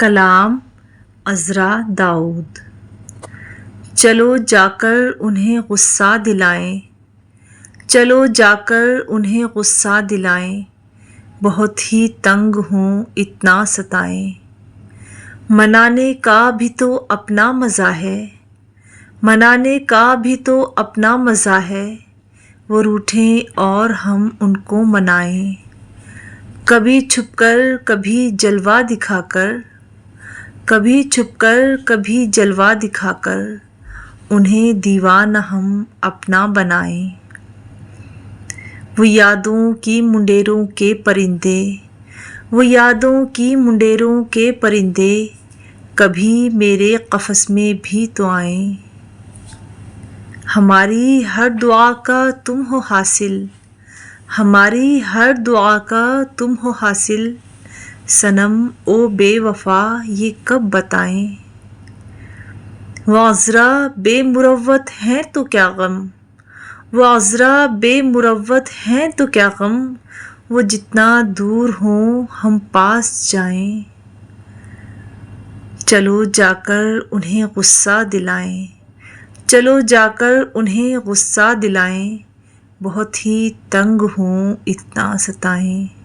کلام عذرا داؤد۔ چلو جا کر انہیں غصہ دلائیں، چلو جا کر انہیں غصہ دلائیں، بہت ہی تنگ ہوں اتنا ستائیں۔ منانے کا بھی تو اپنا مزہ ہے، منانے کا بھی تو اپنا مزہ ہے، وہ روٹھیں اور ہم ان کو منائیں۔ کبھی چھپ کر کبھی جلوہ دکھا کر، کبھی چھپ کر کبھی جلوہ دکھا کر، انہیں دیوانہ ہم اپنا بنائیں۔ وہ یادوں کی منڈیروں کے پرندے، وہ یادوں کی منڈیروں کے پرندے، کبھی میرے قفس میں بھی تو آئیں۔ ہماری ہر دعا کا تم ہو حاصل، ہماری ہر دعا کا تم ہو حاصل، صنم او بے وفا یہ کب بتائیں۔ وہ عذرا بے مروت ہیں تو کیا غم، وہ عذرا بے مروت ہیں تو کیا غم، وہ جتنا دور ہوں ہم پاس جائیں۔ چلو جا کر انہیں غصہ دلائیں، چلو جا کر انہیں غصہ دلائیں، بہت ہی تنگ ہوں اتنا ستائیں۔